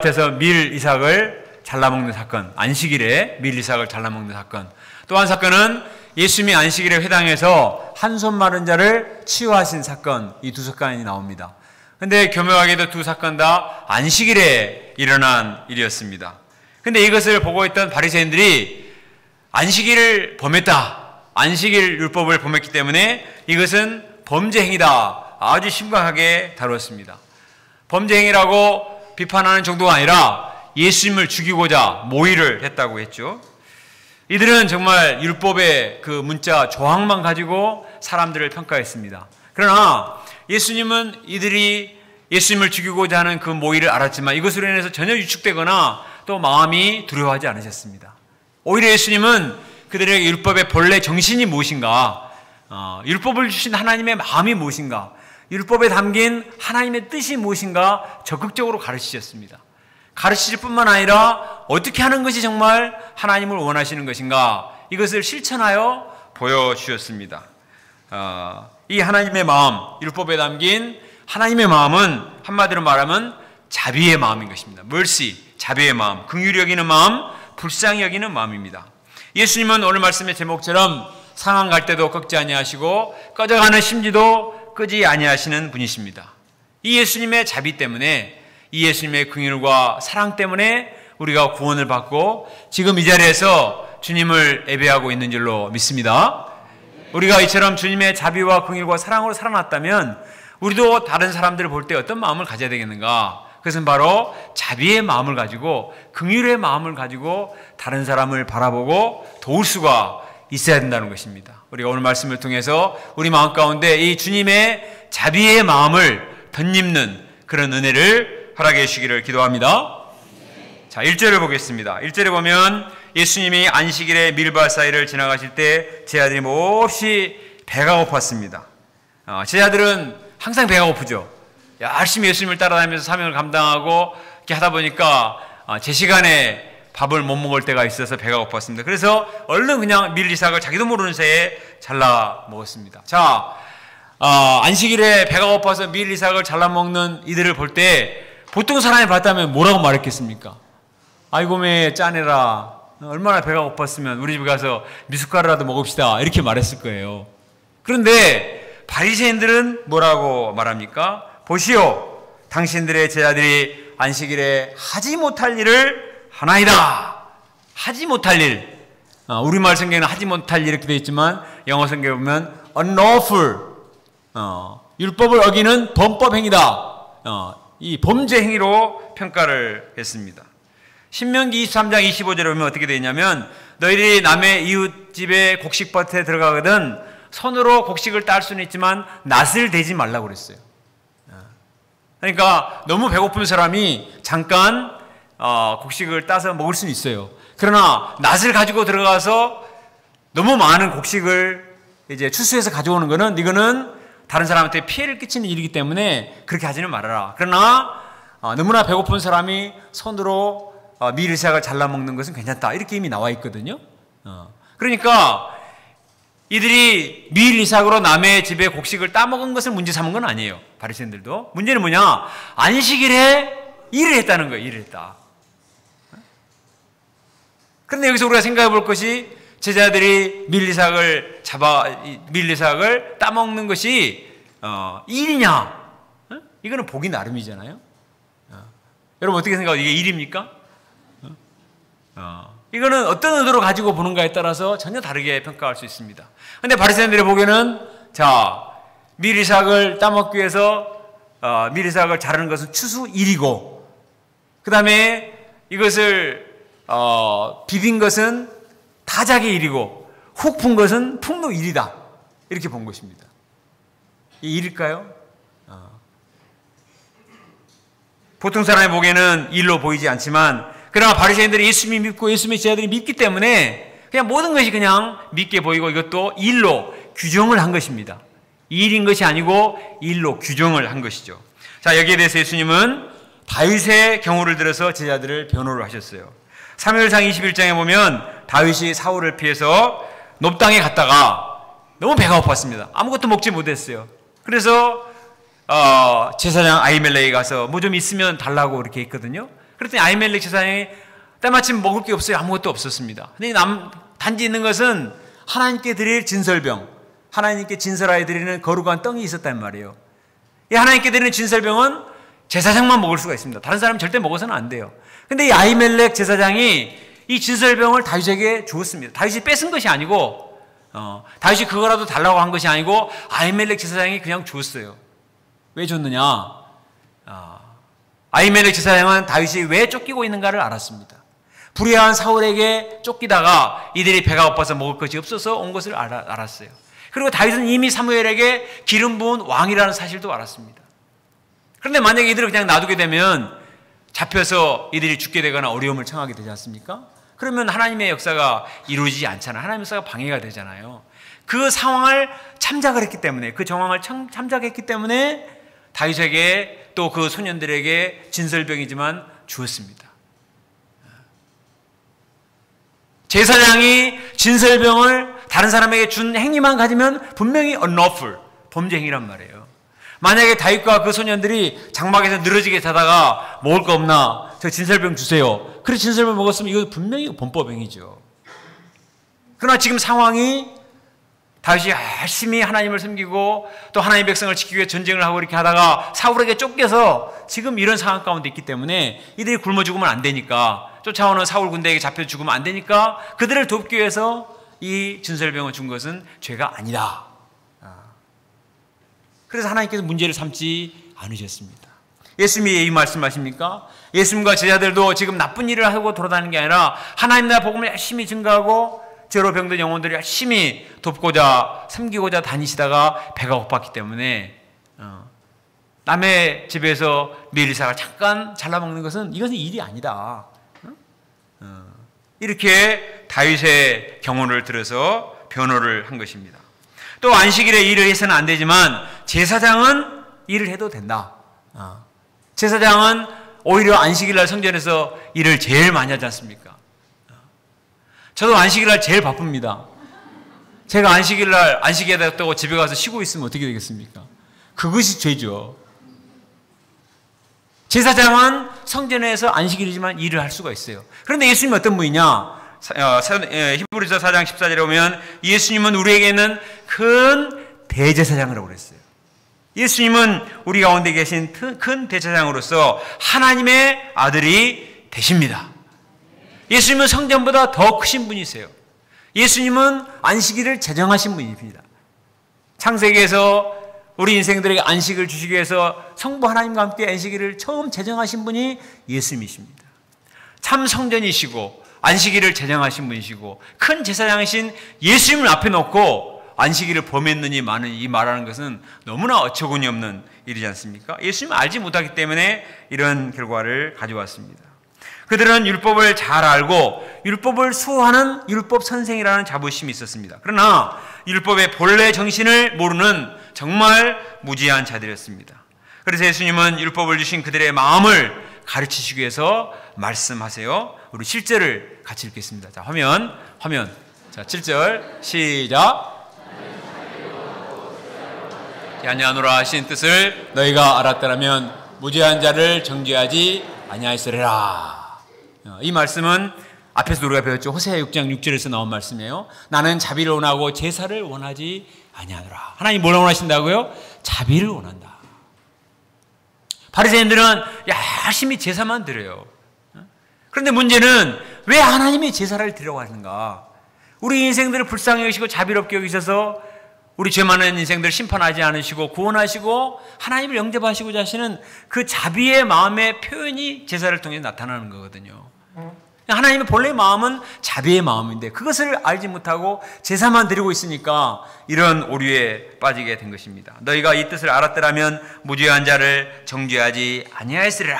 그래서 밀 이삭을 잘라먹는 사건, 안식일에 밀 이삭을 잘라먹는 사건. 또 한 사건은 예수님이 안식일에 회당에서 한 손 마른 자를 치유하신 사건, 이 두 사건이 나옵니다. 근데 교묘하게도 두 사건 다 안식일에 일어난 일이었습니다. 근데 이것을 보고 있던 바리새인들이 안식일을 범했다, 안식일 율법을 범했기 때문에 이것은 범죄 행위다, 아주 심각하게 다루었습니다. 범죄 행위라고 비판하는 정도가 아니라 예수님을 죽이고자 모의를 했다고 했죠. 이들은 정말 율법의 그 문자 조항만 가지고 사람들을 평가했습니다. 그러나 예수님은 이들이 예수님을 죽이고자 하는 그 모의를 알았지만 이것으로 인해서 전혀 위축되거나 또 마음이 두려워하지 않으셨습니다. 오히려 예수님은 그들에게 율법의 본래 정신이 무엇인가, 율법을 주신 하나님의 마음이 무엇인가, 율법에 담긴 하나님의 뜻이 무엇인가 적극적으로 가르치셨습니다. 가르치실 뿐만 아니라 어떻게 하는 것이 정말 하나님을 원하시는 것인가, 이것을 실천하여 보여주셨습니다. 이 하나님의 마음, 율법에 담긴 하나님의 마음은 한마디로 말하면 자비의 마음인 것입니다. mercy, 자비의 마음, 긍휼히 여기는 마음, 불쌍히 여기는 마음입니다. 예수님은 오늘 말씀의 제목처럼 상한 갈 때도 꺾지 아니하시고 꺼져가는 심지도 끄지 아니하시는 분이십니다. 이 예수님의 자비 때문에, 이 예수님의 긍휼과 사랑 때문에 우리가 구원을 받고 지금 이 자리에서 주님을 예배하고 있는 줄로 믿습니다. 우리가 이처럼 주님의 자비와 긍휼과 사랑으로 살아났다면 우리도 다른 사람들을 볼 때 어떤 마음을 가져야 되겠는가? 그것은 바로 자비의 마음을 가지고, 긍휼의 마음을 가지고 다른 사람을 바라보고 도울 수가 있어야 된다는 것입니다. 우리가 오늘 말씀을 통해서 우리 마음 가운데 이 주님의 자비의 마음을 덧입는 그런 은혜를 허락해 주시기를 기도합니다. 자, 1절을 보겠습니다. 1절에 보면 예수님이 안식일에 밀밭 사이를 지나가실 때 제자들이 몹시 배가 고팠습니다. 제자들은 항상 배가 고프죠. 열심히 예수님을 따라다니면서 사명을 감당하고 이렇게 하다 보니까 제 시간에 밥을 못 먹을 때가 있어서 배가 고팠습니다. 그래서 얼른 그냥 밀 이삭을 자기도 모르는 새에 잘라 먹었습니다. 자, 안식일에 배가 고파서 밀 이삭을 잘라 먹는 이들을 볼 때 보통 사람이 봤다면 뭐라고 말했겠습니까? 아이고 매 짜내라, 얼마나 배가 고팠으면 우리 집에 가서 미숫가루라도 먹읍시다, 이렇게 말했을 거예요. 그런데 바리새인들은 뭐라고 말합니까? 보시오, 당신들의 제자들이 안식일에 하지 못할 일을 하나이다. 하지 못할 일, 우리말 성경에는 하지 못할 일 이렇게 되어 있지만 영어 성경에 보면 unlawful, 율법을 어기는 범법 행위다, 이 범죄 행위로 평가를 했습니다. 신명기 23장 25절에 보면 어떻게 되어 있냐면, 너희들이 남의 이웃집의 곡식밭에 들어가거든 손으로 곡식을 딸 수는 있지만 낫을 대지 말라고 그랬어요. 그러니까 너무 배고픈 사람이 잠깐 곡식을 따서 먹을 수는 있어요. 그러나 낫을 가지고 들어가서 너무 많은 곡식을 이제 추수해서 가져오는 거는, 이거는 다른 사람한테 피해를 끼치는 일이기 때문에 그렇게 하지는 말아라. 그러나 너무나 배고픈 사람이 손으로 밀 이삭을 잘라 먹는 것은 괜찮다, 이렇게 이미 나와 있거든요. 그러니까 이들이 밀 이삭으로 남의 집에 곡식을 따먹은 것을 문제 삼은 건 아니에요. 바리새인들도. 문제는 뭐냐? 안식일에 일을 했다는 거예요. 일을 했다. 그런데 여기서 우리가 생각해 볼 것이, 제자들이 밀 이삭을 따먹는 것이 일이냐? 이거는 보기 나름이잖아요. 여러분 어떻게 생각하세요? 이게 일입니까? 이거는 어떤 의도로 가지고 보는가에 따라서 전혀 다르게 평가할 수 있습니다. 그런데 바리새인들의 보기에는, 자, 밀 이삭을 따먹기 위해서 밀 이삭을 자르는 것은 추수 일이고, 그 다음에 이것을 비빈 것은 타작의 일이고, 훅 푼 것은 풍로 일이다, 이렇게 본 것입니다. 이 일일까요? 보통 사람이 보기에는 일로 보이지 않지만, 그러나 바리새인들이 예수님이 믿고 예수님의 제자들이 믿기 때문에 그냥 모든 것이 그냥 믿게 보이고, 이것도 일로 규정을 한 것입니다. 일인 것이 아니고 일로 규정을 한 것이죠. 자, 여기에 대해서 예수님은 다윗의 경우를 들어서 제자들을 변호를 하셨어요. 사무엘상 21장에 보면 다윗이 사울을 피해서 높당에 갔다가 너무 배가 고팠습니다. 아무것도 먹지 못했어요. 그래서 제사장 아히멜렉이 가서 뭐 좀 있으면 달라고 이렇게 했거든요. 그랬더니 아히멜렉 제사장이 때마침 먹을 게 없어요. 아무것도 없었습니다. 근데 단지 있는 것은 하나님께 드릴 진설병, 하나님께 진설하여 드리는 거룩한 떡이 있었단 말이에요. 이 하나님께 드리는 진설병은 제사장만 먹을 수가 있습니다. 다른 사람은 절대 먹어서는 안 돼요. 근데 이 아히멜렉 제사장이 이 진설병을 다윗에게 주었습니다. 다윗이 뺏은 것이 아니고 다윗이 그거라도 달라고 한 것이 아니고 아히멜렉 제사장이 그냥 주었어요. 왜 줬느냐? 아히멜렉 제사장은 다윗이 왜 쫓기고 있는가를 알았습니다. 불의한 사울에게 쫓기다가 이들이 배가 고파서 먹을 것이 없어서 온 것을 알았어요. 그리고 다윗은 이미 사무엘에게 기름 부은 왕이라는 사실도 알았습니다. 그런데 만약에 이들을 그냥 놔두게 되면 잡혀서 이들이 죽게 되거나 어려움을 청하게 되지 않습니까? 그러면 하나님의 역사가 이루어지지 않잖아요. 하나님의 역사가 방해가 되잖아요. 그 상황을 참작을 했기 때문에, 그 정황을 참작했기 때문에 다윗에게 또 그 소년들에게 진설병이지만 주었습니다. 제사장이 진설병을 다른 사람에게 준 행위만 가지면 분명히 unlawful, 범죄 행위란 말이에요. 만약에 다윗과 그 소년들이 장막에서 늘어지게 자다가 먹을 거 없나? 저 진설병 주세요. 그래 진설병 먹었으면 이거 분명히 범법 행위죠. 그러나 지금 상황이 다윗이 열심히 하나님을 섬기고 또 하나님의 백성을 지키기 위해 전쟁을 하고 이렇게 하다가 사울에게 쫓겨서 지금 이런 상황 가운데 있기 때문에 이들이 굶어 죽으면 안 되니까, 쫓아오는 사울 군대에게 잡혀 죽으면 안 되니까 그들을 돕기 위해서 이 진설병을 준 것은 죄가 아니다. 그래서 하나님께서 문제를 삼지 않으셨습니다. 예수님이 이 말씀하십니까? 예수님과 제자들도 지금 나쁜 일을 하고 돌아다니는 게 아니라 하나님 나라 복음을 열심히 증거하고 죄로 병든 영혼들을 열심히 돕고자 섬기고자 다니시다가 배가 고팠기 때문에 남의 집에서 밀리사가 잠깐 잘라먹는 것은 이것은 일이 아니다. 이렇게 다윗의 경호를 들어서 변호를 한 것입니다. 또 안식일에 일을 해서는 안 되지만 제사장은 일을 해도 된다. 제사장은 오히려 안식일날 성전에서 일을 제일 많이 하지 않습니까? 저도 안식일날 제일 바쁩니다. 제가 안식일날 안식일에 됐다고 집에 가서 쉬고 있으면 어떻게 되겠습니까? 그것이 죄죠. 제사장은 성전에서 안식일이지만 일을 할 수가 있어요. 그런데 예수님은 어떤 분이냐? 히브리서 4장 14절에 보면 예수님은 우리에게는 큰 대제사장이라고 그랬어요. 예수님은 우리 가운데 계신 큰 대제사장으로서 하나님의 아들이 되십니다. 예수님은 성전보다 더 크신 분이세요. 예수님은 안식일을 제정하신 분입니다. 창세기에서 우리 인생들에게 안식을 주시기 위해서 성부 하나님과 함께 안식일을 처음 제정하신 분이 예수님이십니다. 참 성전이시고 안식일을 제정하신 분이시고 큰 제사장이신 예수님을 앞에 놓고 안식일을 범했느니 많은 이 말하는 것은 너무나 어처구니 없는 일이지 않습니까? 예수님을 알지 못하기 때문에 이런 결과를 가져왔습니다. 그들은 율법을 잘 알고 율법을 수호하는 율법 선생이라는 자부심이 있었습니다. 그러나 율법의 본래 정신을 모르는 정말 무지한 자들이었습니다. 그래서 예수님은 율법을 주신 그들의 마음을 가르치시기 위해서 말씀하세요. 우리 7절을 같이 읽겠습니다. 자, 화면. 자, 7절 시작. 아니하노라 하신 뜻을 너희가 알았더라면 무죄한 자를 정죄하지 아니하였으리라. 이 말씀은 앞에서 우리가 배웠죠. 호세아 6장 6절에서 나온 말씀이에요. 나는 자비를 원하고 제사를 원하지 아니하노라. 하나님 뭘 원하신다고요? 자비를 원한다. 바리새인들은 열심히 제사만 드려요. 그런데 문제는 왜 하나님이 제사를 드리려고 하는가? 우리 인생들을 불쌍히 여기시고 자비롭게 여기셔서 우리 죄 많은 인생들을 심판하지 않으시고 구원하시고 하나님을 영접하시고자 하시는 그 자비의 마음의 표현이 제사를 통해 나타나는 거거든요. 하나님의 본래 마음은 자비의 마음인데 그것을 알지 못하고 제사만 드리고 있으니까 이런 오류에 빠지게 된 것입니다. 너희가 이 뜻을 알았더라면 무죄한 자를 정죄하지 아니하였으리라.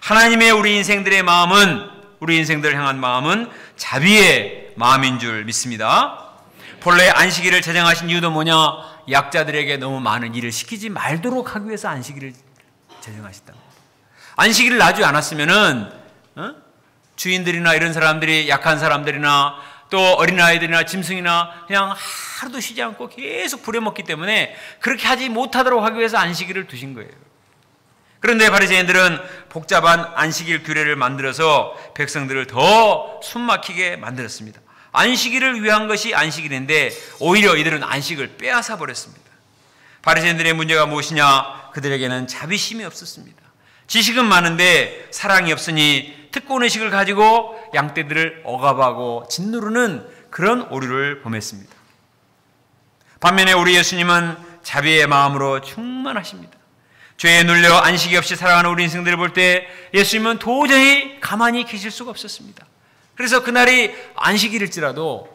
하나님의 우리 인생들의 마음은, 우리 인생들을 향한 마음은 자비의 마음인 줄 믿습니다. 본래 안식일을 제정하신 이유도 뭐냐? 약자들에게 너무 많은 일을 시키지 말도록 하기 위해서 안식일을 제정하셨다. 안식일을 놔주지 않았으면은 주인들이나 이런 사람들이, 약한 사람들이나 또 어린아이들이나 짐승이나 그냥 하루도 쉬지 않고 계속 부려먹기 때문에 그렇게 하지 못하도록 하기 위해서 안식일을 두신 거예요. 그런데 바리새인들은 복잡한 안식일 규례를 만들어서 백성들을 더 숨막히게 만들었습니다. 안식일을 위한 것이 안식일인데 오히려 이들은 안식을 빼앗아 버렸습니다. 바리새인들의 문제가 무엇이냐? 그들에게는 자비심이 없었습니다. 지식은 많은데 사랑이 없으니 특권의식을 가지고 양떼들을 억압하고 짓누르는 그런 오류를 범했습니다. 반면에 우리 예수님은 자비의 마음으로 충만하십니다. 죄에 눌려 안식이 없이 살아가는 우리 인생들을 볼 때 예수님은 도저히 가만히 계실 수가 없었습니다. 그래서 그날이 안식일일지라도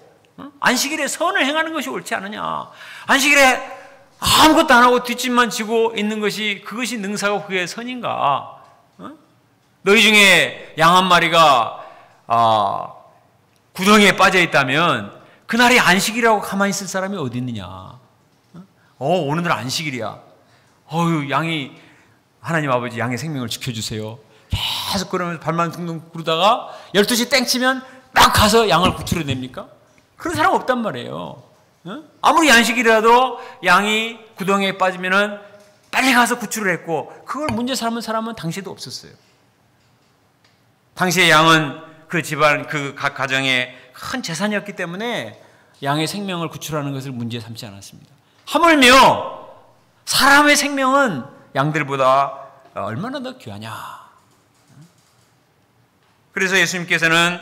안식일에 선을 행하는 것이 옳지 않느냐, 안식일에 아무것도 안 하고 뒷짐만 지고 있는 것이 그것이 능사고 그게 선인가? 너희 중에 양 한 마리가 구덩이에 빠져 있다면 그날이 안식일이라고 가만히 있을 사람이 어디 있느냐? 오늘 안식일이야. 양이, 하나님 아버지 양의 생명을 지켜주세요. 계속 그러면서 발만 둥둥 구르다가 12시 땡 치면 딱 가서 양을 구출해냅니까? 그런 사람 없단 말이에요. 아무리 안식일이라도 양이 구덩이에 빠지면은 빨리 가서 구출을 했고, 그걸 문제 삼은 사람은 당시에도 없었어요. 당시에 양은 그 집안, 그 각 가정의 큰 재산이었기 때문에 양의 생명을 구출하는 것을 문제 삼지 않았습니다. 하물며 사람의 생명은 양들보다 얼마나 더 귀하냐. 그래서 예수님께서는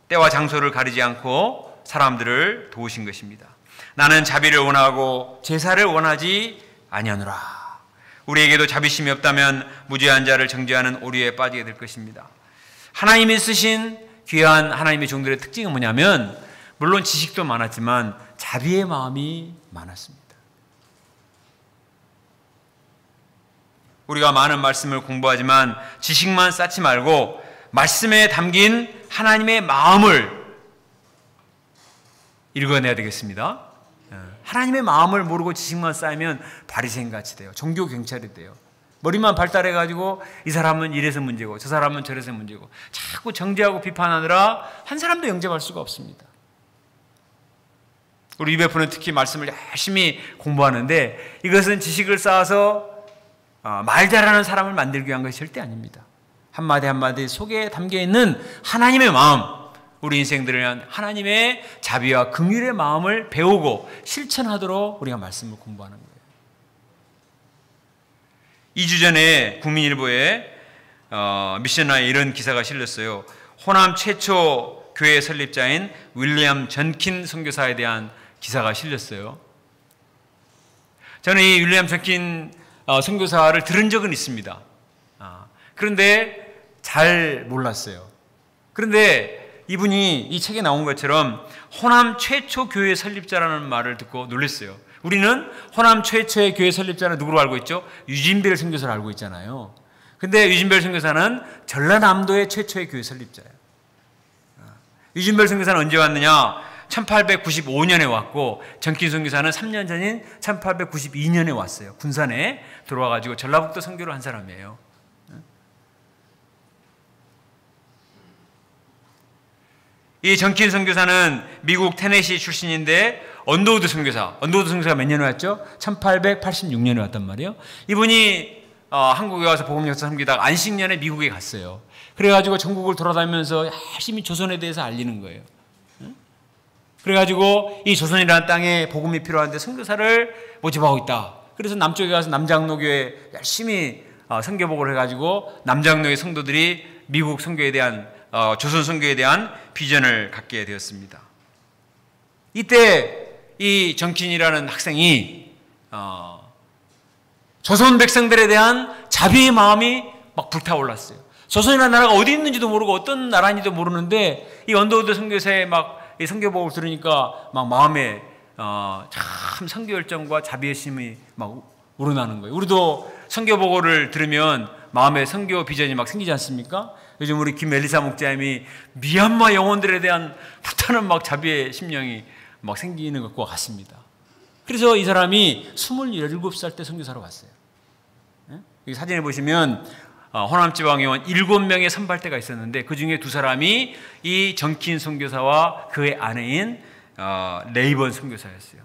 때와 장소를 가리지 않고 사람들을 도우신 것입니다. 나는 자비를 원하고 제사를 원하지 아니하노라. 우리에게도 자비심이 없다면 무죄한 자를 정죄하는 오류에 빠지게 될 것입니다. 하나님이 쓰신 귀한 하나님의 종들의 특징은 뭐냐면, 물론 지식도 많았지만 자비의 마음이 많았습니다. 우리가 많은 말씀을 공부하지만 지식만 쌓지 말고 말씀에 담긴 하나님의 마음을 읽어내야 되겠습니다. 하나님의 마음을 모르고 지식만 쌓이면 바리새인같이 돼요. 종교 경찰이 돼요. 머리만 발달해가지고 이 사람은 이래서 문제고 저 사람은 저래서 문제고 자꾸 정죄하고 비판하느라 한 사람도 영접할 수가 없습니다. 우리 UBF는 특히 말씀을 열심히 공부하는데 이것은 지식을 쌓아서 말 잘하는 사람을 만들기 위한 것이 절대 아닙니다. 한마디 한마디 속에 담겨있는 하나님의 마음, 우리 인생들을 위한 하나님의 자비와 긍휼의 마음을 배우고 실천하도록 우리가 말씀을 공부하는 거예요. 2주 전에 국민일보에 미셔너에 이런 기사가 실렸어요. 호남 최초 교회 설립자인 윌리엄 전킨 선교사에 대한 기사가 실렸어요. 저는 이 윌리엄 전킨 선교사를 들은 적은 있습니다. 그런데 잘 몰랐어요. 그런데 이분이 이 책에 나온 것처럼 호남 최초 교회 설립자라는 말을 듣고 놀랐어요. 우리는 호남 최초의 교회 설립자는 누구로 알고 있죠? 유진별 선교사를 알고 있잖아요. 근데 유진별 선교사는 전라남도의 최초의 교회 설립자예요. 유진별 선교사는 언제 왔느냐? 1895년에 왔고 전킨 선교사는 3년 전인 1892년에 왔어요. 군산에 들어와가지고 전라북도 선교를 한 사람이에요. 이 전킨 선교사는 미국 테네시 출신인데 언더우드 선교사가 몇 년에 왔죠? 1886년에 왔단 말이에요. 이분이 한국에 와서 복음 역사 섬기다가 안식년에 미국에 갔어요. 그래가지고 전국을 돌아다니면서 열심히 조선에 대해서 알리는 거예요. 그래가지고 이 조선이라는 땅에 복음이 필요한데 선교사를 모집하고 있다. 그래서 남쪽에 가서 남장로교에 열심히 선교복을 해가지고 남장로의 성도들이 미국 선교에 대한 조선 선교에 대한 비전을 갖게 되었습니다. 이때 이 정킨이라는 학생이 조선 백성들에 대한 자비의 마음이 막 불타올랐어요. 조선이라는 나라가 어디 있는지도 모르고 어떤 나라인지도 모르는데 이 언더우드 선교사의 막 이 선교복을 들으니까 막 마음에 참 선교 열정과 자비의 심이 막 우러나는 거예요. 우리도 선교복을 들으면 마음에 선교 비전이 막 생기지 않습니까? 요즘 우리 김엘리사 목자님이 미얀마 영혼들에 대한 불타는 막 자비의 심령이 막 생기는 것과 같습니다. 그래서 이 사람이 27살 때 선교사로 왔어요. 여기 사진에 보시면 호남지방의원 7명의 선발대가 있었는데 그 중에 2사람이 이 정킨 선교사와 그의 아내인 레이번 선교사였어요.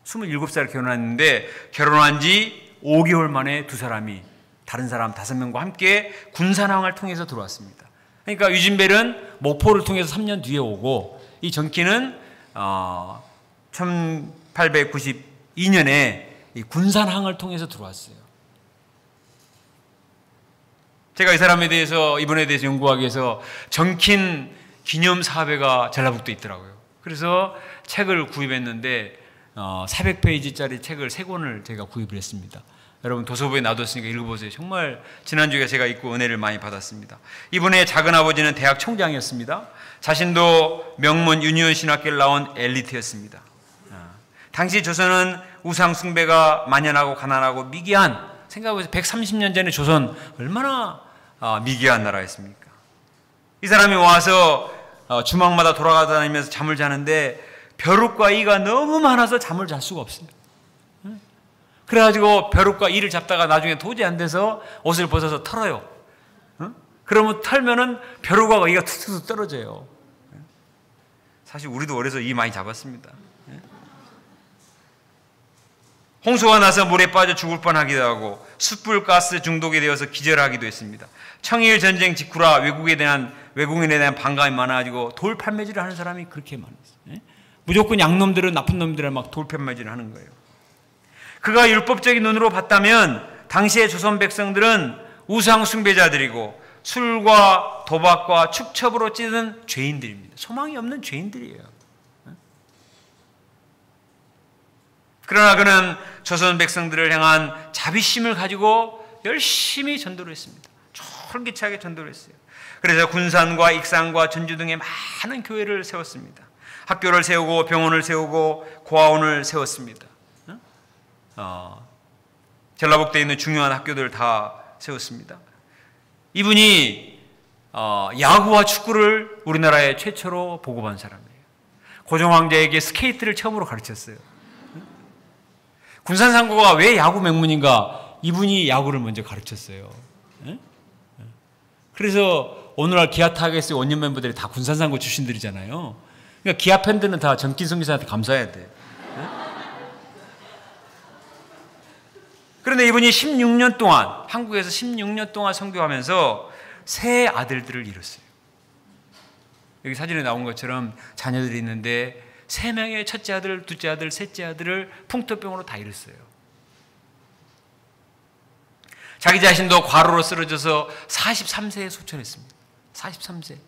27살에 결혼했는데 결혼한 지 5개월 만에 두 사람이 다른 사람 5명과 함께 군산항을 통해서 들어왔습니다. 그러니까 유진벨은 목포를 통해서 3년 뒤에 오고 이 전키는 1892년에 이 군산항을 통해서 들어왔어요. 제가 이 사람에 대해서 이분에 대해서 연구하기 위해서 전킨 기념사회가 전라북도에 있더라고요. 그래서 책을 구입했는데 400페이지짜리 책을 3권을 제가 구입을 했습니다. 여러분 도서부에 놔뒀으니까 읽어보세요. 정말 지난주에 제가 읽고 은혜를 많이 받았습니다. 이분의 작은아버지는 대학 총장이었습니다. 자신도 명문 유니온 신학교를 나온 엘리트였습니다. 당시 조선은 우상 숭배가 만연하고 가난하고 미개한, 생각해보세요. 130년 전에 조선 얼마나 미개한 나라였습니까? 이 사람이 와서 주막마다 돌아다니면서 잠을 자는데 벼룩과 이가 너무 많아서 잠을 잘 수가 없어요. 그래가지고 벼룩과 이를 잡다가 나중에 도저히 안 돼서 옷을 벗어서 털어요. 그러면 털면은 벼룩과 이가 툭툭 떨어져요. 사실 우리도 어려서 이 많이 잡았습니다. 홍수가 나서 물에 빠져 죽을 뻔하기도 하고 숯불가스 중독이 되어서 기절하기도 했습니다. 청일 전쟁 직후라 외국인에 대한 반감이 많아가지고 돌 판매질을 하는 사람이 그렇게 많았어요. 무조건 양놈들은 나쁜 놈들은 막 돌 판매질을 하는 거예요. 그가 율법적인 눈으로 봤다면 당시의 조선 백성들은 우상 숭배자들이고 술과 도박과 축첩으로 찌든 죄인들입니다. 소망이 없는 죄인들이에요. 그러나 그는 조선 백성들을 향한 자비심을 가지고 열심히 전도를 했습니다. 쫄깃하게 전도를 했어요. 그래서 군산과 익산과 전주 등의 많은 교회를 세웠습니다. 학교를 세우고 병원을 세우고 고아원을 세웠습니다. 전라북도에 있는 중요한 학교들 다 세웠습니다. 이분이 야구와 축구를 우리나라에 최초로 보급한 사람이에요. 고종황제에게 스케이트를 처음으로 가르쳤어요. 군산상고가 왜 야구 명문인가? 이분이 야구를 먼저 가르쳤어요. 그래서 오늘날 기아 타겟의 원년 멤버들이 다 군산상고 출신들이잖아요. 그러니까 기아 팬들은 다 전kin성 기사한테 감사해야 돼. 그런데 이분이 16년 동안, 한국에서 16년 동안 선교하면서 세 아들들을 잃었어요. 여기 사진에 나온 것처럼 자녀들이 있는데 3명의 첫째 아들, 둘째 아들, 셋째 아들을 풍토병으로 다 잃었어요. 자기 자신도 과로로 쓰러져서 43세에 소천했습니다. 43세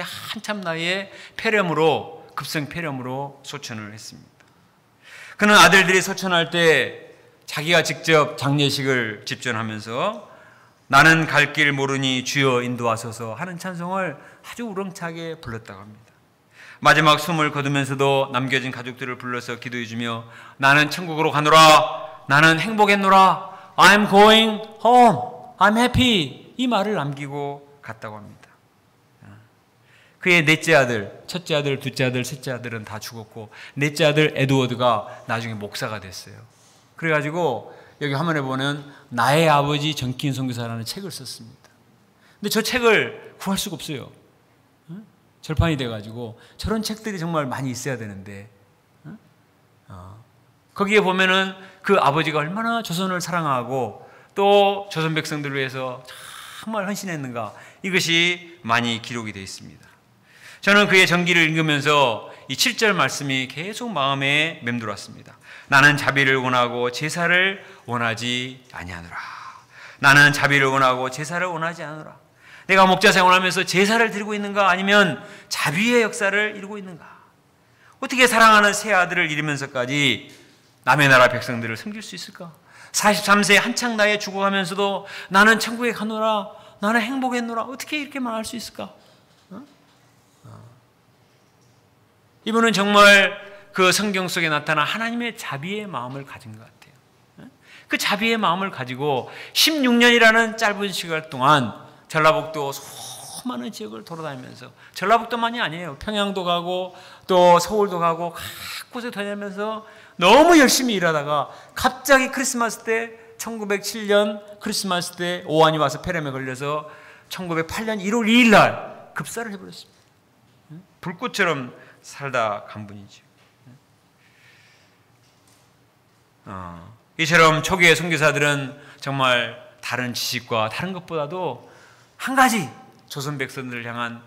한참 나이에 폐렴으로, 급성 폐렴으로 소천을 했습니다. 그는 아들들이 소천할 때 자기가 직접 장례식을 집전하면서 나는 갈 길 모르니 주여 인도하소서 하는 찬송을 아주 우렁차게 불렀다고 합니다. 마지막 숨을 거두면서도 남겨진 가족들을 불러서 기도해주며 나는 천국으로 가노라, 나는 행복했노라, I'm going home, I'm happy, 이 말을 남기고 갔다고 합니다. 그의 넷째 아들, 첫째 아들, 둘째 아들, 셋째 아들은 다 죽었고 넷째 아들 에드워드가 나중에 목사가 됐어요. 그래가지고 여기 화면에 보면 나의 아버지 전킨 선교사라는 책을 썼습니다. 근데 저 책을 구할 수가 없어요. 절판이 돼가지고 저런 책들이 정말 많이 있어야 되는데 거기에 보면은 그 아버지가 얼마나 조선을 사랑하고 또 조선 백성들을 위해서 정말 헌신했는가, 이것이 많이 기록이 되어 있습니다. 저는 그의 전기를 읽으면서 이 7절 말씀이 계속 마음에 맴돌았습니다. 나는 자비를 원하고 제사를 원하지 아니하노라. 나는 자비를 원하고 제사를 원하지 않으라. 내가 목자 생활하면서 제사를 드리고 있는가, 아니면 자비의 역사를 이루고 있는가? 어떻게 사랑하는 새 아들을 잃으면서까지 남의 나라 백성들을 섬길 수 있을까? 43세 한창 나이에 죽어가면서도 나는 천국에 가노라, 나는 행복했노라, 어떻게 이렇게 말할 수 있을까? 이분은 정말 그 성경 속에 나타난 하나님의 자비의 마음을 가진 것 같아요. 그 자비의 마음을 가지고 16년이라는 짧은 시간 동안 전라북도 수많은 지역을 돌아다니면서, 전라북도만이 아니에요. 평양도 가고 또 서울도 가고 각 곳에 다니면서 너무 열심히 일하다가 갑자기 크리스마스 때 1907년 크리스마스 때 오한이 와서 폐렴에 걸려서 1908년 1월 2일 날 급사를 해버렸습니다. 불꽃처럼 살다 간 분이죠. 이처럼 초기의 선교사들은 정말 다른 지식과 다른 것보다도 한 가지 조선 백성들을 향한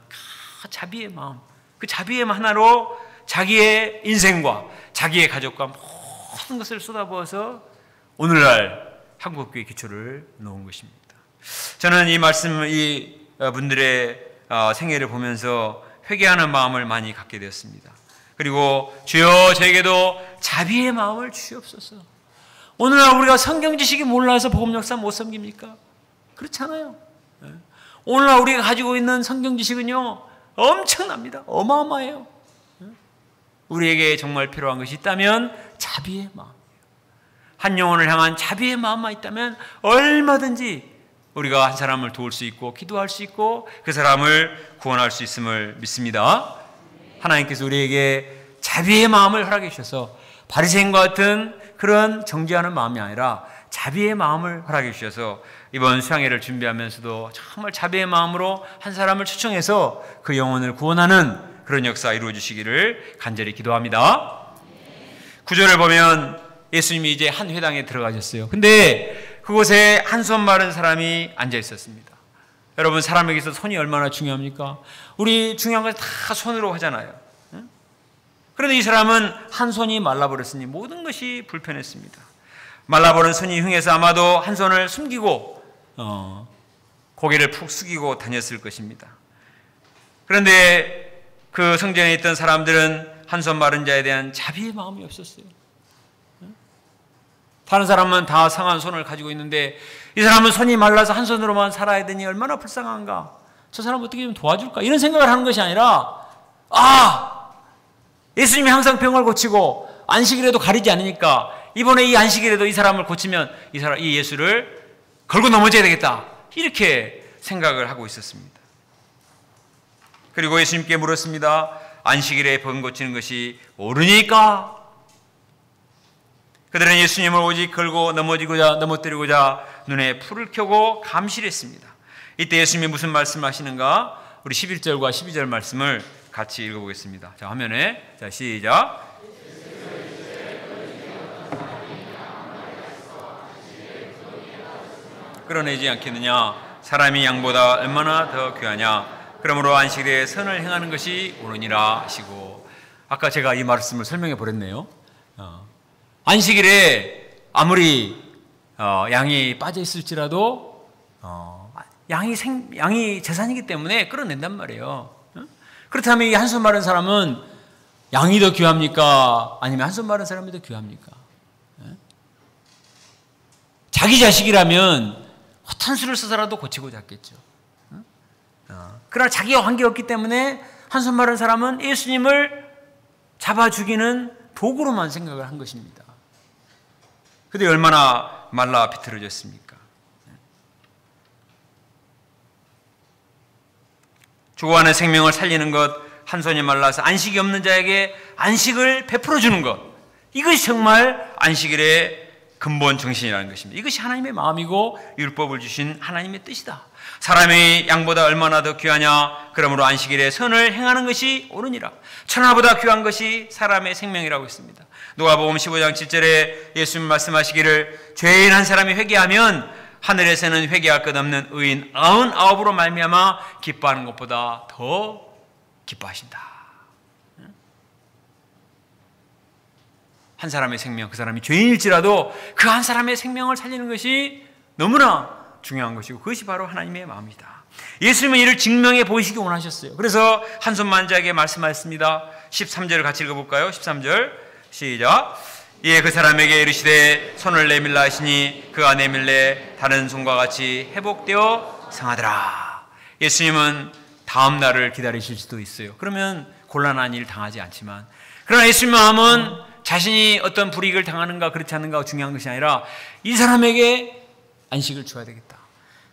자비의 마음, 그 자비의 마음 하나로 자기의 인생과 자기의 가족과 모든 것을 쏟아부어서 오늘날 한국교회 기초를 놓은 것입니다. 저는 이 말씀, 이 분들의 생애를 보면서 회개하는 마음을 많이 갖게 되었습니다. 그리고 주여 저에게도 자비의 마음을 주시옵소서. 오늘날 우리가 성경 지식이 몰라서 복음 역사 못 섬깁니까? 그렇잖아요. 오늘날 우리가 가지고 있는 성경 지식은요 엄청납니다. 어마어마해요. 우리에게 정말 필요한 것이 있다면 자비의 마음이에요. 한 영혼을 향한 자비의 마음만 있다면 얼마든지 우리가 한 사람을 도울 수 있고 기도할 수 있고 그 사람을 구원할 수 있음을 믿습니다. 하나님께서 우리에게 자비의 마음을 허락해 주셔서 바리새인과 같은 그런 정죄하는 마음이 아니라 자비의 마음을 허락해 주셔서 이번 수양회를 준비하면서도 정말 자비의 마음으로 한 사람을 초청해서 그 영혼을 구원하는 그런 역사 이루어 주시기를 간절히 기도합니다. 9절을 보면 예수님이 이제 한 회당에 들어가셨어요. 근데 그곳에 한 손 마른 사람이 앉아 있었습니다. 여러분, 사람에게 있어서 손이 얼마나 중요합니까? 우리 중요한 건 다 손으로 하잖아요. 그런데 이 사람은 한 손이 말라버렸으니 모든 것이 불편했습니다. 말라버린 손이 흉해서 아마도 한 손을 숨기고 고개를 푹 숙이고 다녔을 것입니다. 그런데 그 성전에 있던 사람들은 한 손 마른 자에 대한 자비의 마음이 없었어요. 다른 사람은 다 상한 손을 가지고 있는데 이 사람은 손이 말라서 한 손으로만 살아야 되니 얼마나 불쌍한가, 저 사람 어떻게 좀 도와줄까, 이런 생각을 하는 것이 아니라 예수님이 항상 병을 고치고 안식일에도 가리지 않으니까 이번에 이 안식일에도 이 사람을 고치면 이 예수를 걸고 넘어져야 되겠다, 이렇게 생각을 하고 있었습니다. 그리고 예수님께 물었습니다. 안식일에 병 고치는 것이 옳으니까? 그들은 예수님을 오직 걸고 넘어뜨리고자 눈에 불을 켜고 감시했습니다. 이때 예수님이 무슨 말씀하시는가? 우리 11절과 12절 말씀을 같이 읽어보겠습니다. 자, 화면에. 자, 시작. 끌어내지 않겠느냐? 사람이 양보다 얼마나 더 귀하냐? 그러므로 안식일에 선을 행하는 것이 옳으니라 하시고, 아까 제가 이 말씀을 설명해 버렸네요. 안식일에 아무리 양이 빠져 있을지라도 양이 재산이기 때문에 끌어낸단 말이에요. 그렇다면 이 한 손 마른 사람은 양이 더 귀합니까? 아니면 한 손 마른 사람이 더 귀합니까? 자기 자식이라면 허탄 수를 써서라도 고치고자 했겠죠. 그러나 자기와 관계없기 때문에 한 손 마른 사람은 예수님을 잡아 죽이는 도구로만 생각을 한 것입니다. 그때 얼마나 말라 비틀어졌습니까? 죽어가는 생명을 살리는 것, 한 손이 말라서 안식이 없는 자에게 안식을 베풀어 주는 것, 이것이 정말 안식일의 근본 정신이라는 것입니다. 이것이 하나님의 마음이고 율법을 주신 하나님의 뜻이다. 사람의 양보다 얼마나 더 귀하냐? 그러므로 안식일에 선을 행하는 것이 옳으니라. 천하보다 귀한 것이 사람의 생명이라고 했습니다. 누가복음 15장 7절에 예수님 말씀하시기를 죄인 한 사람이 회개하면 하늘에서는 회개할 것 없는 의인 99으로 말미암아 기뻐하는 것보다 더 기뻐하신다. 한 사람의 생명, 그 사람이 죄인일지라도 그 한 사람의 생명을 살리는 것이 너무나 중요한 것이고 그것이 바로 하나님의 마음이다. 예수님은 이를 증명해 보이시기 원하셨어요. 그래서 한 손 마른 자에게 말씀하셨습니다. 13절을 같이 읽어볼까요? 13절 시작. 이에 그 사람에게 이르시되 손을 내밀라 하시니 그가 내밀래 다른 손과 같이 회복되어 상하더라. 예수님은 다음 날을 기다리실 수도 있어요. 그러면 곤란한 일 당하지 않지만, 그러나 예수님 마음은 자신이 어떤 불이익을 당하는가 그렇지 않는가가 중요한 것이 아니라 이 사람에게 안식을 줘야 되겠다.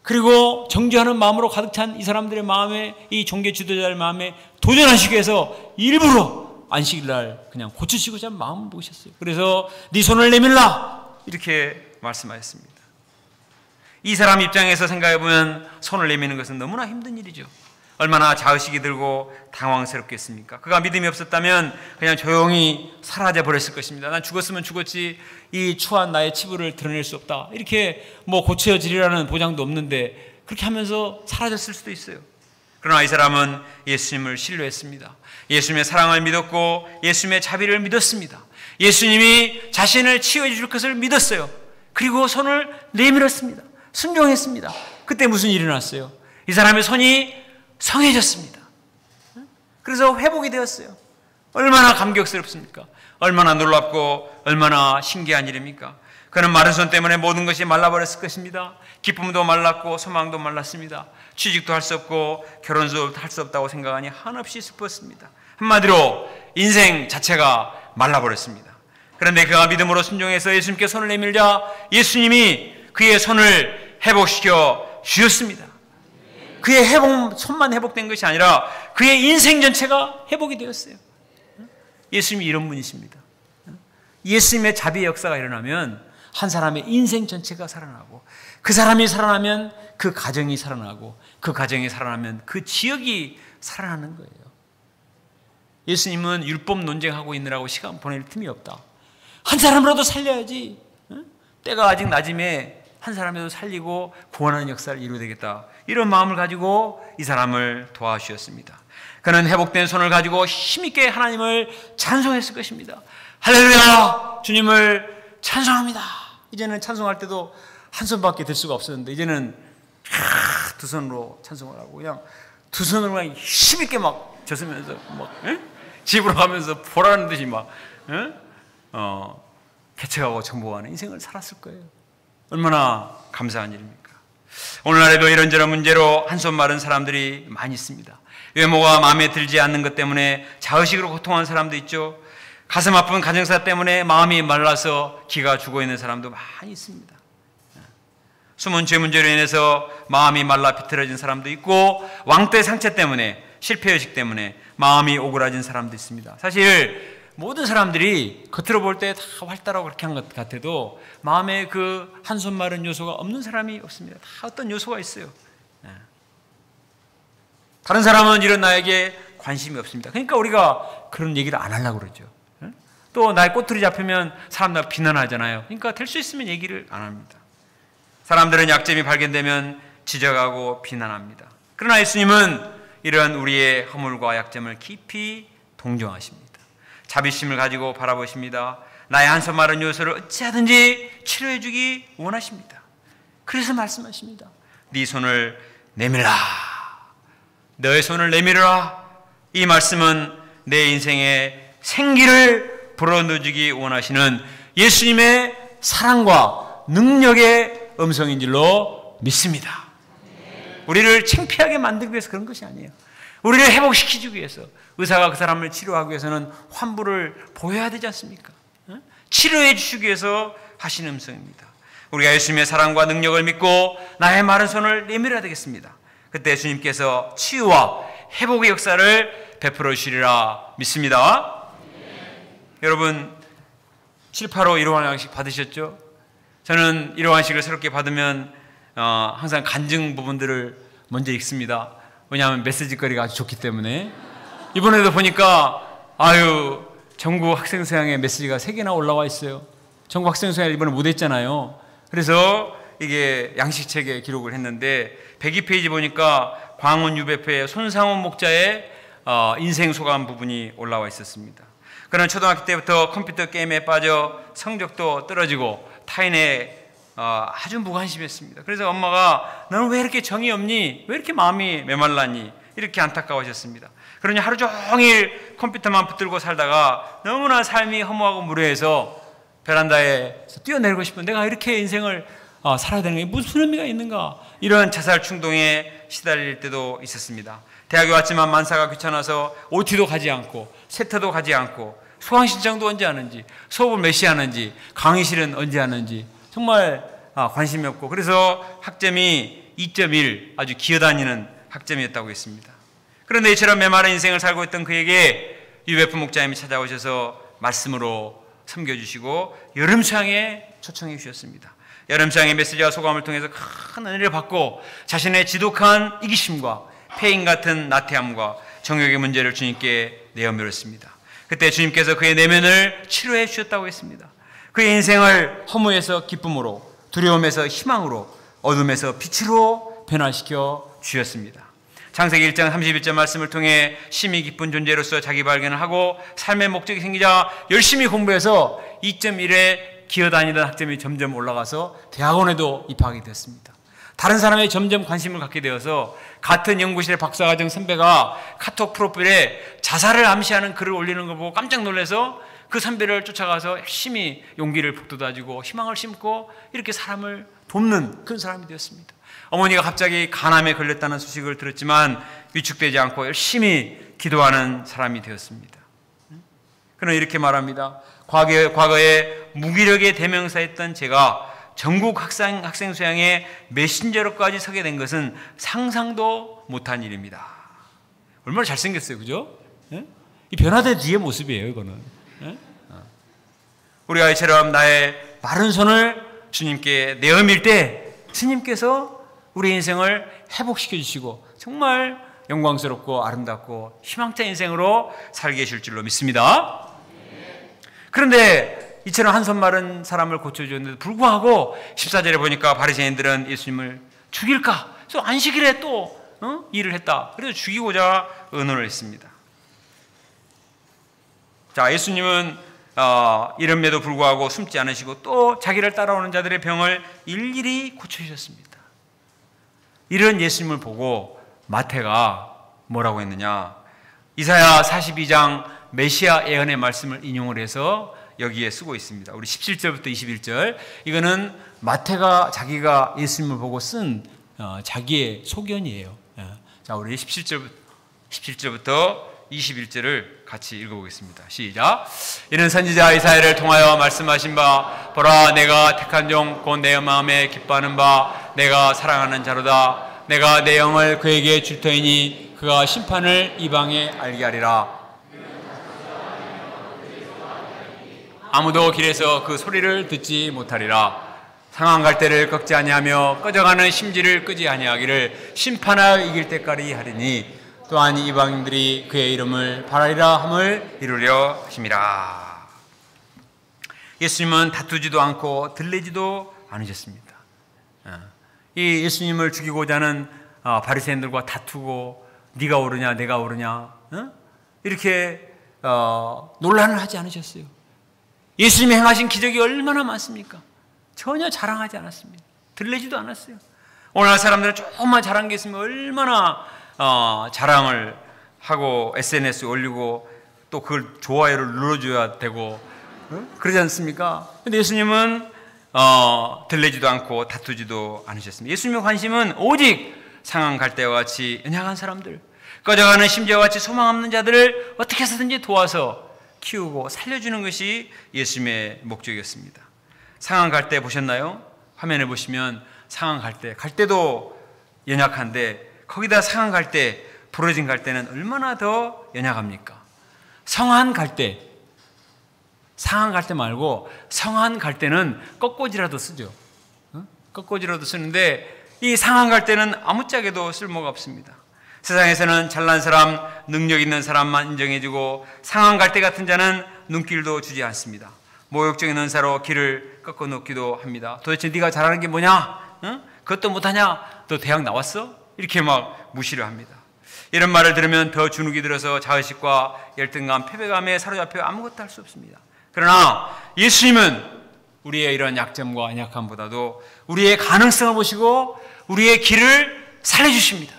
그리고 정죄하는 마음으로 가득 찬 이 사람들의 마음에, 이 종교 지도자의 마음에 도전하시기 위해서 일부러 안식일날 그냥 고치시고자 마음을 보셨어요. 그래서 네 손을 내밀라 이렇게 말씀하셨습니다. 이 사람 입장에서 생각해보면 손을 내미는 것은 너무나 힘든 일이죠. 얼마나 자의식이 들고 당황스럽겠습니까? 그가 믿음이 없었다면 그냥 조용히 사라져 버렸을 것입니다. 난 죽었으면 죽었지 이 추한 나의 치부를 드러낼 수 없다. 이렇게 뭐 고쳐지리라는 보장도 없는데 그렇게 하면서 사라졌을 수도 있어요. 그러나 이 사람은 예수님을 신뢰했습니다. 예수님의 사랑을 믿었고 예수님의 자비를 믿었습니다. 예수님이 자신을 치유해 줄 것을 믿었어요. 그리고 손을 내밀었습니다. 순종했습니다. 그때 무슨 일이 났어요? 이 사람의 손이 성해졌습니다. 그래서 회복이 되었어요. 얼마나 감격스럽습니까? 얼마나 놀랍고 얼마나 신기한 일입니까? 그는 마른 손 때문에 모든 것이 말라버렸을 것입니다. 기쁨도 말랐고 소망도 말랐습니다. 취직도 할 수 없고 결혼도 할 수 없다고 생각하니 한없이 슬펐습니다. 한마디로 인생 자체가 말라버렸습니다. 그런데 그가 믿음으로 순종해서 예수님께 손을 내밀자 예수님이 그의 손을 회복시켜 주셨습니다. 그의 손만 회복된 것이 아니라 그의 인생 전체가 회복이 되었어요. 예수님이 이런 분이십니다. 예수님의 자비의 역사가 일어나면 한 사람의 인생 전체가 살아나고 그 사람이 살아나면 그 가정이 살아나고 그 가정이 살아나면 그 지역이 살아나는 거예요. 예수님은 율법 논쟁하고 있느라고 시간 보낼 틈이 없다. 한 사람이라도 살려야지. 때가 아직 낮음에 한 사람이라도 살리고 구원하는 역사를 이루어야 되겠다. 이런 마음을 가지고 이 사람을 도와주셨습니다. 그는 회복된 손을 가지고 힘있게 하나님을 찬송했을 것입니다. 할렐루야! 주님을 찬송합니다. 이제는 찬송할 때도 한 손밖에 들 수가 없었는데 이제는 두 손으로 찬송을 하고 그냥 두 손으로 그냥 힘있게 막 젖으면서 막 집으로 가면서 보라는 듯이 막 개척하고 정복하는 인생을 살았을 거예요. 얼마나 감사한 일입니까? 오늘날에도 이런저런 문제로 한손 마른 사람들이 많이 있습니다. 외모가 마음에 들지 않는 것 때문에 자의식으로 고통하는 사람도 있죠. 가슴 아픈 가정사 때문에 마음이 말라서 기가 죽어 있는 사람도 많이 있습니다. 숨은 죄 문제로 인해서 마음이 말라 비틀어진 사람도 있고 왕따의 상처 때문에 실패의식 때문에 마음이 오그라진 사람도 있습니다. 사실 모든 사람들이 겉으로 볼 때 다 활달하고 그렇게 한 것 같아도 마음에 그 한손 마른 요소가 없는 사람이 없습니다. 다 어떤 요소가 있어요. 다른 사람은 이런 나에게 관심이 없습니다. 그러니까 우리가 그런 얘기를 안 하려고 그러죠. 또 나의 꼬투리 잡히면 사람들 비난하잖아요. 그러니까 될 수 있으면 얘기를 안 합니다. 사람들은 약점이 발견되면 지적하고 비난합니다. 그러나 예수님은 이런 우리의 허물과 약점을 깊이 동정하십니다. 자비심을 가지고 바라보십니다. 나의 한손 마른 요소를 어찌하든지 치료해 주기 원하십니다. 그래서 말씀하십니다. 네 손을 내밀라. 너의 손을 내밀어라. 이 말씀은 내 인생에 생기를 불어넣어주기 원하시는 예수님의 사랑과 능력의 음성인 줄로 믿습니다. 우리를 창피하게 만들기 위해서 그런 것이 아니에요. 우리를 회복시키기 위해서 의사가 그 사람을 치료하기 위해서는 환부를 보여야 되지 않습니까? 치료해 주시기 위해서 하시는 음성입니다. 우리가 예수님의 사랑과 능력을 믿고 나의 마른 손을 내밀어야 되겠습니다. 그때 예수님께서 치유와 회복의 역사를 베풀어 주시리라 믿습니다. 여러분 785 일용할 양식 받으셨죠? 저는 일용할 양식을 새롭게 받으면 항상 간증 부분들을 먼저 읽습니다. 왜냐하면 메시지거리가 아주 좋기 때문에. 이번에도 보니까 전국 학생수양회 메시지가 3개나 올라와 있어요. 전국 학생수양회 이번에 못했잖아요. 그래서 이게 양식책에 기록을 했는데 102페이지 보니까 광운 유배표의 손상원 목자의 인생 소감 부분이 올라와 있었습니다. 그는 초등학교 때부터 컴퓨터 게임에 빠져 성적도 떨어지고 타인에 아주 무관심했습니다. 그래서 엄마가 너는 왜 이렇게 정이 없니? 왜 이렇게 마음이 메말랐니? 이렇게 안타까워하셨습니다. 그러니 하루 종일 컴퓨터만 붙들고 살다가 너무나 삶이 허무하고 무료해서 베란다에 뛰어내리고 싶은 내가 이렇게 인생을 살아야 되는 게 무슨 의미가 있는가? 이런 자살 충동에 시달릴 때도 있었습니다. 대학에 왔지만 만사가 귀찮아서 OT도 가지 않고 세터도 가지 않고 수강신청도 언제 하는지 수업을 몇 시에 하는지 강의실은 언제 하는지 정말 관심이 없고 그래서 학점이 2.1 아주 기어다니는 학점이었다고 했습니다. 그런데 이처럼 메마른 인생을 살고 있던 그에게 유배프 목자님이 찾아오셔서 말씀으로 섬겨주시고 여름 수양에 초청해 주셨습니다. 여름 수양의 메시지와 소감을 통해서 큰 은혜를 받고 자신의 지독한 이기심과 폐인 같은 나태함과 정욕의 문제를 주님께 내어밀었습니다. 그때 주님께서 그의 내면을 치료해 주셨다고 했습니다. 그의 인생을 허무에서 기쁨으로, 두려움에서 희망으로, 어둠에서 빛으로 변화시켜 주셨습니다. 창세기 1장 31절 말씀을 통해 심히 기쁜 존재로서 자기 발견을 하고 삶의 목적이 생기자 열심히 공부해서 2.1에 기어다니던 학점이 점점 올라가서 대학원에도 입학하게 됐습니다. 다른 사람에 점점 관심을 갖게 되어서 같은 연구실의 박사과정 선배가 카톡 프로필에 자살을 암시하는 글을 올리는 걸 보고 깜짝 놀라서 그 선배를 쫓아가서 열심히 용기를 북돋아주고 희망을 심고 이렇게 사람을 돕는 그런 사람이 되었습니다. 어머니가 갑자기 간암에 걸렸다는 소식을 들었지만 위축되지 않고 열심히 기도하는 사람이 되었습니다. 그는 이렇게 말합니다. 과거에 무기력의 대명사였던 제가 전국 학생 수양의 메신저로까지 서게 된 것은 상상도 못한 일입니다. 얼마나 잘생겼어요, 그죠? 예? 이 변화된 뒤의 모습이에요, 이거는. 예? 우리가 이처럼 나의 마른 손을 주님께 내어밀 때 주님께서 우리 인생을 회복시켜 주시고 정말 영광스럽고 아름답고 희망찬 인생으로 살게 해줄 줄로 믿습니다. 그런데 이처럼 한 손 마른 사람을 고쳐주었는데도 불구하고 14절에 보니까 바리새인들은 예수님을 죽일까? 그래서 안식일에 또 일을 했다. 그래서 죽이고자 의논을 했습니다. 자, 예수님은 이름에도 불구하고 숨지 않으시고 또 자기를 따라오는 자들의 병을 일일이 고쳐주셨습니다. 이런 예수님을 보고 마태가 뭐라고 했느냐? 이사야 42장 메시아 예언의 말씀을 인용을 해서 여기에 쓰고 있습니다. 우리 17절부터 21절. 이거는 마태가 자기가 예수님을 보고 쓴 자기의 소견이에요. 자, 우리 17절부터 21절을 같이 읽어보겠습니다. 시작. 이는 선지자 이사야를 통하여 말씀하신 바, 보라 내가 택한 종 곧 내 마음에 기뻐하는 바 내가 사랑하는 자로다. 내가 내 영을 그에게 줄 터이니 그가 심판을 이방에 알게 하리라. 아무도 길에서 그 소리를 듣지 못하리라. 상한 갈대를 꺾지 아니하며 꺼져가는 심지를 끄지 아니하기를 심판하여 이길 때까지 하리니 또한 이방인들이 그의 이름을 바라리라 함을 이루려 하심이라. 예수님은 다투지도 않고 들리지도 않으셨습니다. 이 예수님을 죽이고자 하는 바리새인들과 다투고 네가 옳으냐 내가 옳으냐 이렇게 논란을 하지 않으셨어요. 예수님이 행하신 기적이 얼마나 많습니까? 전혀 자랑하지 않았습니다. 들리지도 않았어요. 오늘날 사람들은 조금만 잘한 게 있으면 얼마나 자랑을 하고 SNS에 올리고 또 그걸 좋아요를 눌러줘야 되고 그러지 않습니까? 근데 예수님은 들리지도 않고 다투지도 않으셨습니다. 예수님의 관심은 오직 상한 갈대와 같이 연약한 사람들, 꺼져가는 심지와 같이 소망 없는 자들을 어떻게 해서든지 도와서 키우고 살려주는 것이 예수님의 목적이었습니다. 상한 갈대 보셨나요? 화면에 보시면 상한 갈대도 연약한데 거기다 상한 갈대, 부러진 갈대는 얼마나 더 연약합니까? 상한 갈대 말고 성한 갈대는 꺾꽂이라도 쓰죠. 꺾꽂이라도 쓰는데 이 상한 갈대는 아무짝에도 쓸모가 없습니다. 세상에서는 잘난 사람, 능력 있는 사람만 인정해주고 상한 갈대 같은 자는 눈길도 주지 않습니다. 모욕적인 은사로 길을 꺾어 놓기도 합니다. 도대체 네가 잘하는 게 뭐냐? 그것도 못하냐? 너 대학 나왔어? 이렇게 막 무시를 합니다. 이런 말을 들으면 더 주눅이 들어서 자의식과 열등감, 패배감에 사로잡혀 아무것도 할 수 없습니다. 그러나 예수님은 우리의 이런 약점과 연약함보다도 우리의 가능성을 보시고 우리의 길을 살려주십니다.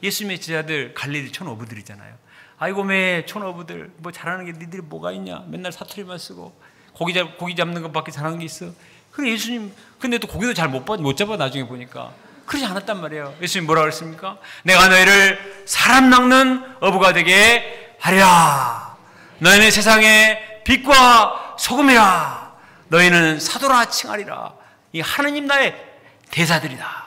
예수님의 제자들 갈릴리 촌어부들이잖아요. 아이고 매 촌어부들 뭐 잘하는 게 니들이 뭐가 있냐? 맨날 사투리만 쓰고 고기 잡는 것밖에 잘하는 게 있어. 그래 예수님 근데 또 고기도 잘 못 잡아 나중에 보니까 그러지 않았단 말이에요. 예수님 뭐라 그랬습니까? 내가 너희를 사람 낚는 어부가 되게 하리라. 너희는 세상의 빛과 소금이라. 너희는 사도라 칭하리라. 이 하나님 나의 대사들이다.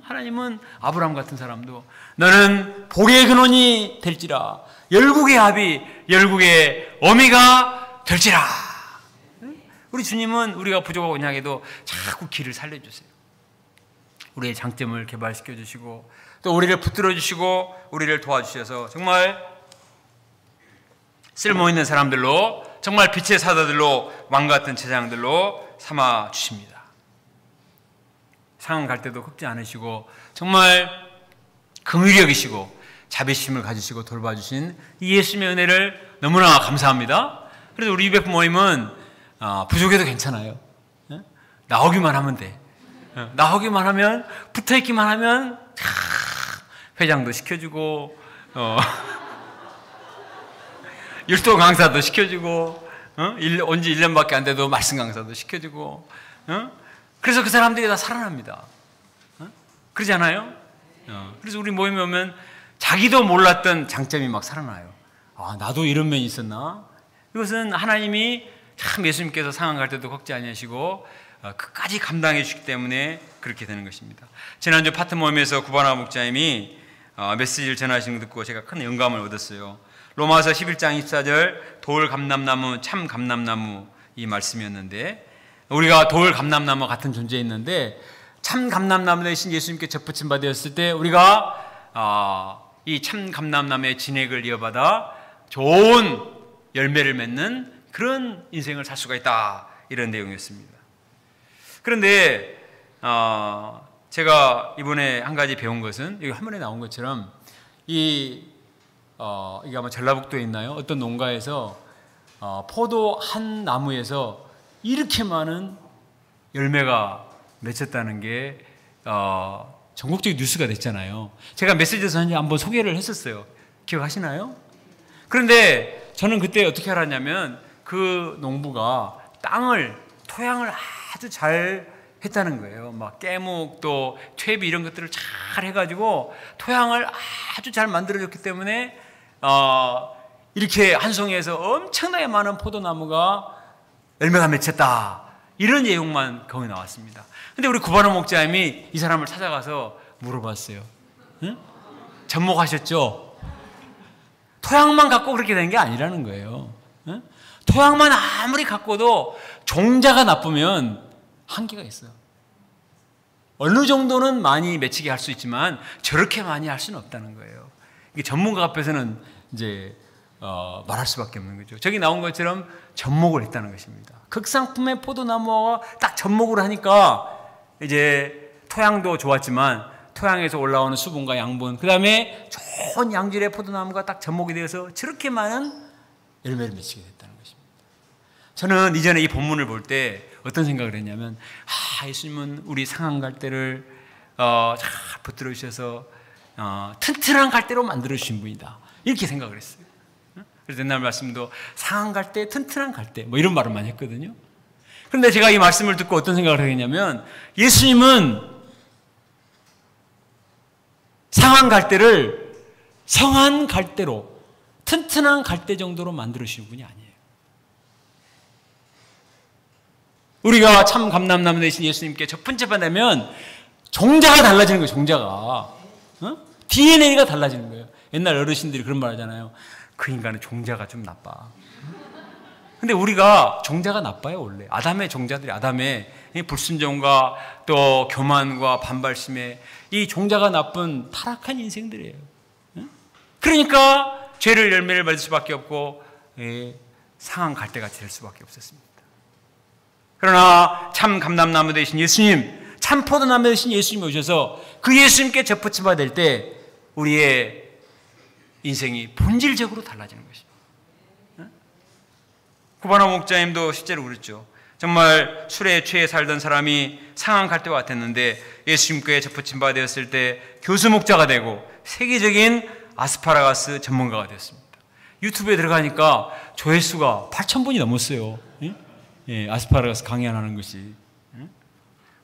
하나님은 아브라함 같은 사람도 너는 복의 근원이 될지라. 열국의 합이 열국의 어미가 될지라. 우리 주님은 우리가 부족하고 연약해도 자꾸 길을 살려주세요. 우리의 장점을 개발시켜 주시고 또 우리를 붙들어 주시고 우리를 도와주셔서 정말 쓸모있는 사람들로, 정말 빛의 사도들로, 왕같은 제사장들로 삼아 주십니다. 상황 갈 때도 꺾지 않으시고 정말 긍휼히 여기시고 자비심을 가지시고 돌봐주신 이 예수님의 은혜를 너무나 감사합니다. 그래서 우리 UBF 모임은 부족해도 괜찮아요. 나오기만 하면 돼. 나오기만 하면, 붙어있기만 하면 회장도 시켜주고 율동 강사도 시켜주고 온지 1년밖에 안 돼도 말씀 강사도 시켜주고 그래서 그 사람들이 다 살아납니다. 그러지 않아요? 그래서 우리 모임에 오면 자기도 몰랐던 장점이 막 살아나요. 아, 나도 이런 면이 있었나? 이것은 하나님이 참 예수님께서 상황 갈 때도 걱정 아니하시고 끝까지 감당해 주시기 때문에 그렇게 되는 것입니다. 지난주 파트 모임에서 구바나 목자님이 메시지를 전하시는 거 듣고 제가 큰 영감을 얻었어요. 로마서 11장 24절 돌 감람나무 참 감람나무 이 말씀이었는데 우리가 돌 감람나무 같은 존재에 있는데 참 감람나무 대신 예수님께 접붙임 받았을 때 우리가 이 참 감람나무의 진액을 이어받아 좋은 열매를 맺는 그런 인생을 살 수가 있다, 이런 내용이었습니다. 그런데 제가 이번에 한 가지 배운 것은 여기 화면에 나온 것처럼 이게 아마 전라북도에 있나요? 어떤 농가에서 포도 한 나무에서 이렇게 많은 열매가 맺혔다는 게 전국적인 뉴스가 됐잖아요. 제가 메시지에서 한번 소개를 했었어요. 기억하시나요? 그런데 저는 그때 어떻게 알았냐면 그 농부가 토양을 아주 잘 했다는 거예요. 막 깨묵 또 퇴비 이런 것들을 잘 해가지고 토양을 아주 잘 만들어줬기 때문에 이렇게 한 송이에서 엄청나게 많은 포도나무가 열매가 맺혔다, 이런 내용만 거기 나왔습니다. 근데 우리 구바나 목자님이 이 사람을 찾아가서 물어봤어요. 응? 접목하셨죠? 토양만 갖고 그렇게 된 게 아니라는 거예요. 응? 토양만 아무리 갖고도 종자가 나쁘면 한계가 있어요. 어느 정도는 많이 맺히게 할 수 있지만 저렇게 많이 할 수는 없다는 거예요. 이게 전문가 앞에서는 이제 말할 수밖에 없는 거죠. 저기 나온 것처럼 접목을 했다는 것입니다. 극상품의 포도나무와 딱 접목을 하니까 이제 토양도 좋았지만 토양에서 올라오는 수분과 양분, 그 다음에 좋은 양질의 포도나무가 딱 접목이 되어서 저렇게 많은 열매를 맺히게 됐다는 것입니다. 저는 이전에 이 본문을 볼 때 어떤 생각을 했냐면, 예수님은 우리 상한 갈대를 잘 붙들어 주셔서 튼튼한 갈대로 만들어 주신 분이다, 이렇게 생각을 했어요. 그래서 옛날 말씀도 상한 갈대, 튼튼한 갈대 뭐 이런 말을 많이 했거든요. 그런데 제가 이 말씀을 듣고 어떤 생각을 하겠냐면, 예수님은 상한 갈대를 성한 갈대로, 튼튼한 갈대 정도로 만들어 주신 분이 아니에요. 우리가 참 감람나무 되신 예수님께 접붙임을 내면 종자가 달라지는 거예요. 종자가 DNA가 달라지는 거예요. 옛날 어르신들이 그런 말 하잖아요. 그 인간은 종자가 좀 나빠. 근데 우리가 종자가 나빠요. 원래 아담의 종자들이, 아담의 불순종과 또 교만과 반발심에 이 종자가 나쁜 타락한 인생들이에요. 그러니까 죄를 열매를 맺을 수밖에 없고 상한 갈대같이 될 수밖에 없었습니다. 그러나 참 감람나무 되신 예수님, 참 포도나무 되신 예수님이 오셔서 그 예수님께 접붙임 받을 때 우리의 인생이 본질적으로 달라지는 것입니다. 구바나 목자님도 실제로 그랬죠. 정말 술에 취해 살던 사람이 상한 갈대와 같았는데 예수님께 접붙임 받았을 때 교수 목자가 되고 세계적인 아스파라거스 전문가가 되었습니다. 유튜브에 들어가니까 조회수가 8,000분이 넘었어요. 아스파라거스 강연하는 것이.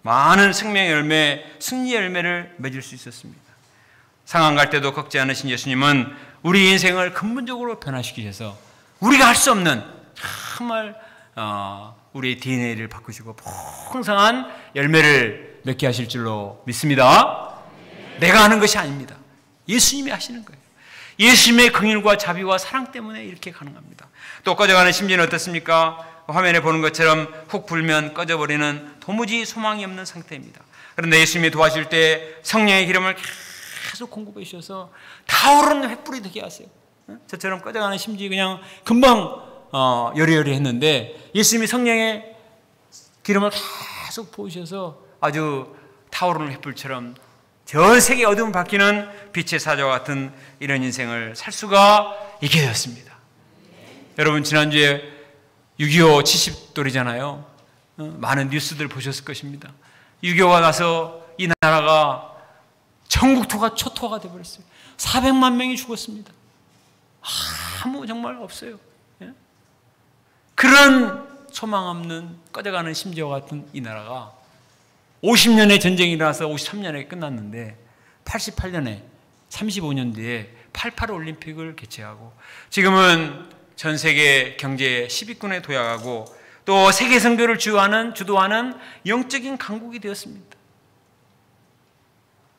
많은 생명의 열매, 승리의 열매를 맺을 수 있었습니다. 상한 갈대도 꺾지 않으신 예수님은 우리 인생을 근본적으로 변화시키셔서 우리가 할 수 없는 정말 우리의 DNA를 바꾸시고 풍성한 열매를 맺게 하실 줄로 믿습니다. 내가 하는 것이 아닙니다. 예수님이 하시는 거예요. 예수님의 긍휼과 자비와 사랑 때문에 이렇게 가능합니다. 또 꺼져가는 심지는 어떻습니까? 화면에 보는 것처럼 훅 불면 꺼져버리는 도무지 소망이 없는 상태입니다. 그런데 예수님이 도와줄 때 성령의 기름을 계속 공급해 주셔서 타오르는 횃불이 되게 하세요. 저처럼 꺼져가는 심지 그냥 금방 여리여리 했는데 예수님이 성령의 기름을 계속 부으셔서 아주 타오르는 횃불처럼 전 세계 어둠을 밝히는 빛의 사자와 같은 이런 인생을 살 수가 있게 되었습니다. 여러분 지난주에 6.25 70돌이잖아요. 많은 뉴스들 보셨을 것입니다. 6.25가 나서 이 나라가 전국토가 초토화가 되어버렸어요. 400만 명이 죽었습니다. 아무 정말 없어요. 그런 소망 없는 꺼져가는 심지어와 같은 이 나라가 50년의 전쟁이 일어나서 53년에 끝났는데 88년에 35년 뒤에 88 올림픽을 개최하고 지금은 전 세계 경제 10위권에 도약하고 또 세계 선교를 주도하는 영적인 강국이 되었습니다.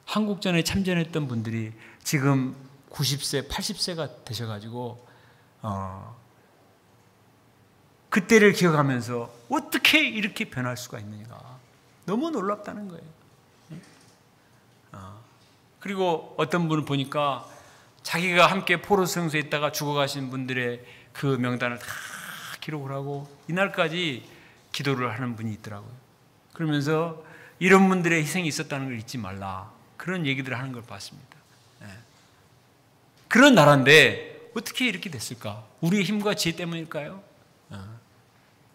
한국전에 참전했던 분들이 지금 90세, 80세가 되셔가지고 그때를 기억하면서 어떻게 이렇게 변할 수가 있느냐. 너무 놀랍다는 거예요. 그리고 어떤 분을 보니까 자기가 함께 포로성소에 있다가 죽어가신 분들의 그 명단을 다 기록을 하고 이날까지 기도를 하는 분이 있더라고요. 그러면서 이런 분들의 희생이 있었다는 걸 잊지 말라. 그런 얘기들을 하는 걸 봤습니다. 그런 나라인데 어떻게 이렇게 됐을까? 우리의 힘과 지혜 때문일까요?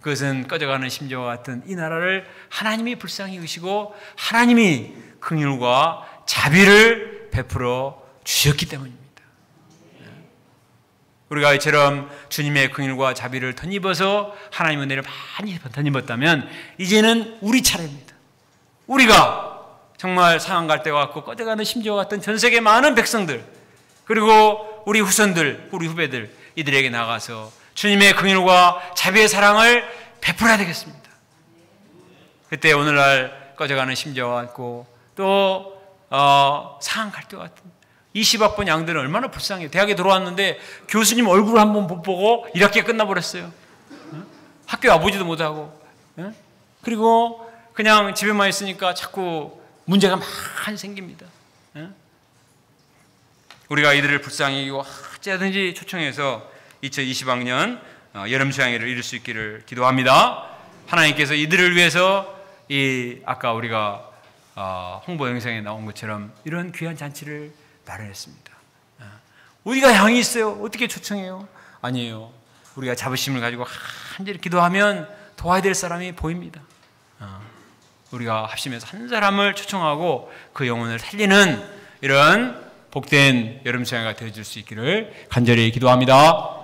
그것은 꺼져가는 심지어와 같은 이 나라를 하나님이 불쌍히 여기시고 하나님이 긍휼과 자비를 베풀어 주셨기 때문입니다. 우리가 이처럼 주님의 긍휼과 자비를 덧입어서 하나님의 은혜를 많이 덧입었다면 이제는 우리 차례입니다. 우리가 정말 상한 갈대와 같고 꺼져가는 심지어와 같은 전 세계 많은 백성들 그리고 우리 후손들, 우리 후배들 이들에게 나가서 주님의 긍휼과 자비의 사랑을 베풀어야 되겠습니다. 그때 오늘날 꺼져가는 심지어와 같고 또 상한 갈대와 같은 20학번 양들은 얼마나 불쌍해요. 대학에 들어왔는데 교수님 얼굴을 한번 못 보고 1학기가 끝나버렸어요. 학교에 와보지도 못하고 그리고 그냥 집에만 있으니까 자꾸 문제가 많이 생깁니다. 우리가 이들을 불쌍히 여기고 어찌하든지 초청해서 2020학년 여름수양회를 이룰 수 있기를 기도합니다. 하나님께서 이들을 위해서 아까 우리가 홍보 영상에 나온 것처럼 이런 귀한 잔치를 마련했습니다. 우리가 향이 있어요. 어떻게 초청해요? 아니에요. 우리가 자부심을 가지고 간절히 기도하면 도와야 될 사람이 보입니다. 우리가 합심해서 한 사람을 초청하고 그 영혼을 살리는 이런 복된 여름수양회가 되어줄 수 있기를 간절히 기도합니다.